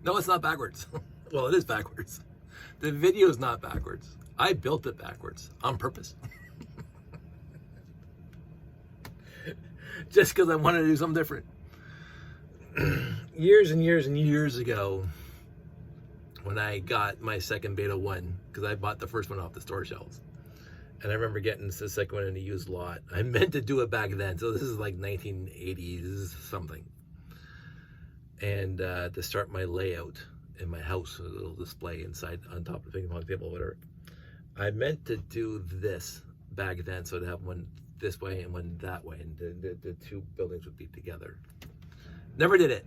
No, it's not backwards. Well, it is backwards. The video is not backwards. I built it backwards on purpose. Just because I wanted to do something different. Years and years and years ago, when I got my second Beta-1, because I bought the first one off the store shelves. And I remember getting the second one in a used lot. I meant to do it back then, so this is like 1980s something. And to start my layout in my house, a little display inside on top of the ping pong table, whatever. I meant to do this back then, so to have one this way and one that way, and the two buildings would be together. Never did it.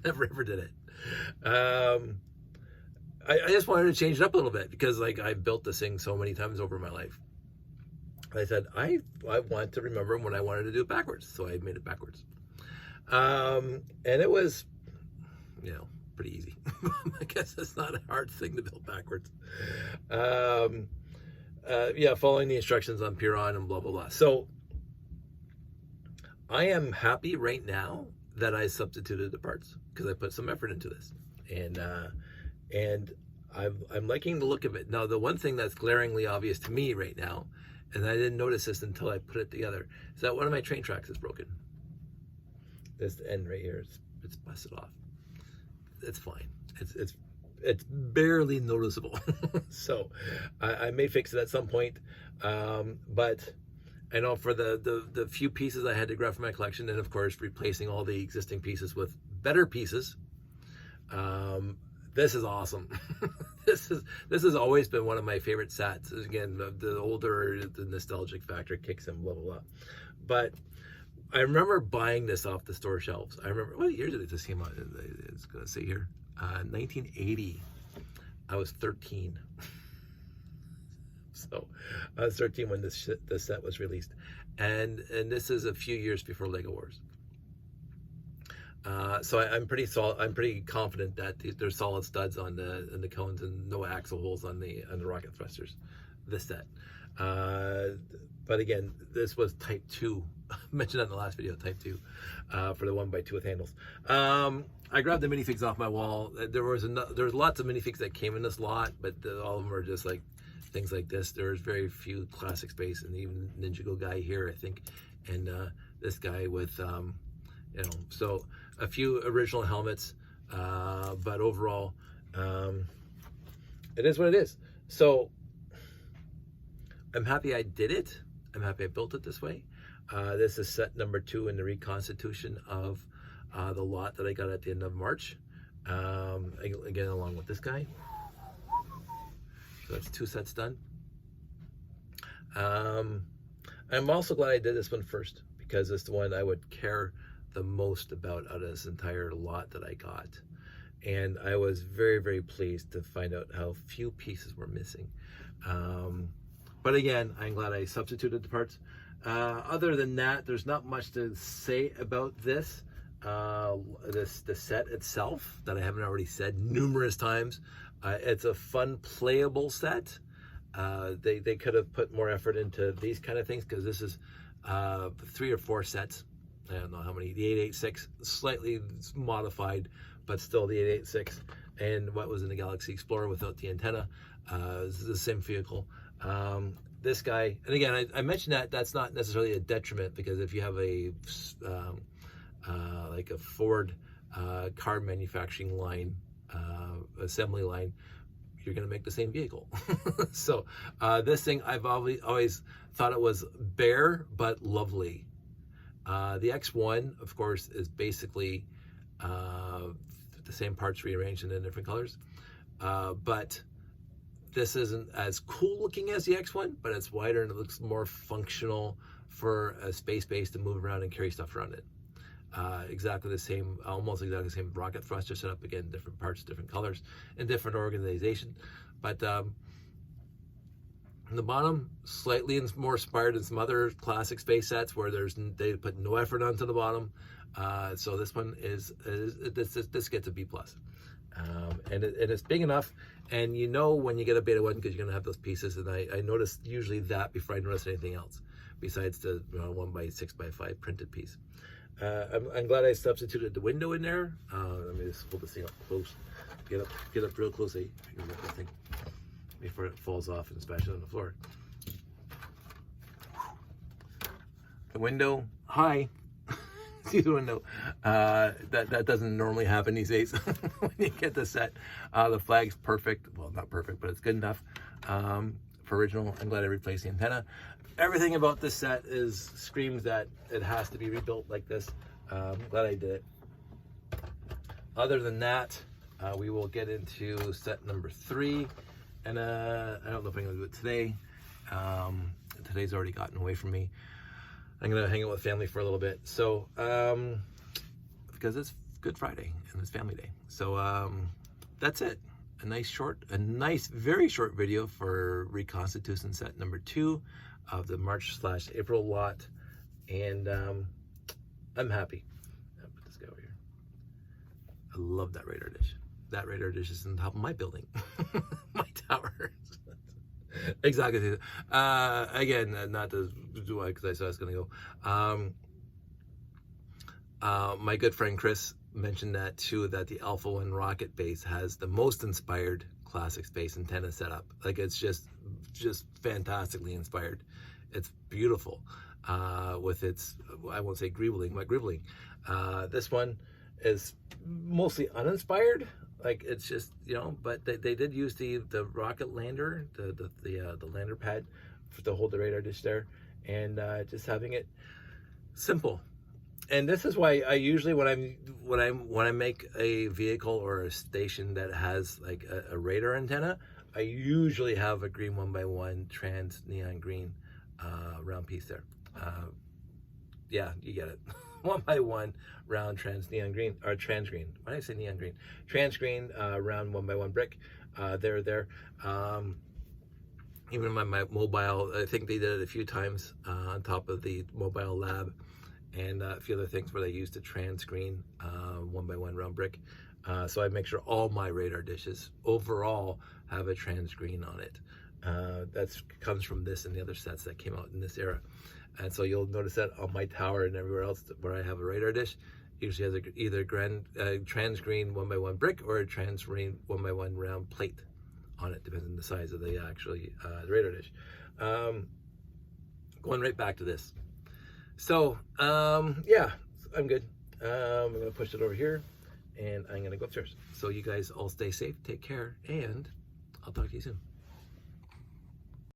Never ever did it. I just wanted to change it up a little bit because like I built this thing so many times over my life. I said, I want to remember when I wanted to do it backwards. So I made it backwards. And it was, you know, pretty easy. I guess it's not a hard thing to build backwards. Yeah, following the instructions on Piron and blah, blah, blah. So I am happy right now that I substituted the parts because I put some effort into this. And I'm liking the look of it. Now, the one thing that's glaringly obvious to me right now, and I didn't notice this until I put it together, is that one of my train tracks is broken. This end right here, it's busted off. It's fine. It's barely noticeable. So I may fix it at some point. But I know for the few pieces I had to grab from my collection, and of course replacing all the existing pieces with better pieces, this is awesome. This has always been one of my favorite sets. Again, the older the nostalgic factor kicks in, blah blah blah. But I remember buying this off the store shelves. I remember, what year did this came out? It's gonna say here, 1980. I was 13. So I was 13 when this set was released, and this is a few years before Lego Wars. So I'm pretty confident that there's solid studs on the cones and no axle holes on the rocket thrusters. This set, but again, this was Type 2. I mentioned that in the last video, Type 2, for the 1x2 with handles. I grabbed the minifigs off my wall. There was lots of minifigs that came in this lot, but all of them are just like things like this. There's very few classic space, and even Ninjago guy here, I think, and this guy with you know, so a few original helmets, but overall, it is what it is. So I'm happy I did it. I'm happy I built it this way. This is set number 2 in the reconstitution of the lot that I got at the end of March. Again, along with this guy. So that's 2 sets done. I'm also glad I did this one first because it's the one I would care the most about out of this entire lot that I got. And I was very, very pleased to find out how few pieces were missing. But again, I'm glad I substituted the parts. Other than that, there's not much to say about this. The set itself that I haven't already said numerous times. It's a fun, playable set. They could have put more effort into these kind of things because this is 3 or 4 sets. I don't know how many. The 886, slightly modified, but still the 886. And what was in the Galaxy Explorer without the antenna. This is the same vehicle. This guy, and again, I mentioned that that's not necessarily a detriment because if you have a like a Ford car manufacturing line, assembly line, you're going to make the same vehicle. So this thing, I've always thought it was bare but lovely. The X1, of course, is basically the same parts rearranged in different colors, but this isn't as cool looking as the X1, but it's wider and it looks more functional for a space base to move around and carry stuff around it. Exactly the same, almost exactly the same rocket thruster setup. Again, different parts, different colors, and different organization. But in the bottom, slightly more inspired than some other classic space sets where they put no effort onto the bottom. So this one this gets a B+. And it's big enough, and you know when you get a Beta-1 because you're going to have those pieces, and I notice usually that before I notice anything else besides the 1x6x5 printed piece. I'm glad I substituted the window in there. I mean, me just hold this thing up close. Get up real close, eh? You can get this thing before it falls off and smashes on the floor. The window, hi. See the window. That doesn't normally happen these days when you get the set. The flag's perfect. Well, not perfect, but it's good enough for original. I'm glad I replaced the antenna. Everything about this set screams that it has to be rebuilt like this. I'm glad I did it. Other than that, we will get into set number 3. And I don't know if I'm going to do it today. Today's already gotten away from me. I'm going to hang out with family for a little bit. So, because it's Good Friday and it's family day. So, that's it. A nice, very short video for Reconstitution set number 2 of the March/April lot. And I'm happy. I'll put this guy over here. I love that radar dish. That radar dish is on top of my building, my tower. Exactly. Again, not to do it because I saw it's going to go. My good friend Chris mentioned that too, that the Alpha 1 rocket base has the most inspired classic space antenna setup. Like, it's just fantastically inspired. It's beautiful with its, I won't say greebling, but gribbling. This one is mostly uninspired. Like, it's just, you know, but they did use the rocket lander, the lander pad to hold the radar dish there, and just having it simple. And this is why I usually when I make a vehicle or a station that has like a radar antenna, I usually have a green 1x1 trans neon green round piece there. Yeah, you get it. 1x1 round trans neon green, or trans green. Why did I say neon green? Trans green round 1x1 brick. There. Even my mobile, I think they did it a few times on top of the mobile lab, and a few other things where they used a trans green 1x1 round brick. So I make sure all my radar dishes overall have a trans green on it. That comes from this and the other sets that came out in this era. And so you'll notice that on my tower and everywhere else where I have a radar dish, usually has either trans green 1x1 brick or a trans green 1x1 round plate on it, depending on the size of the the radar dish. Going right back to this. So yeah, I'm good. I'm gonna push it over here, and I'm gonna go upstairs. So you guys all stay safe, take care, and I'll talk to you soon.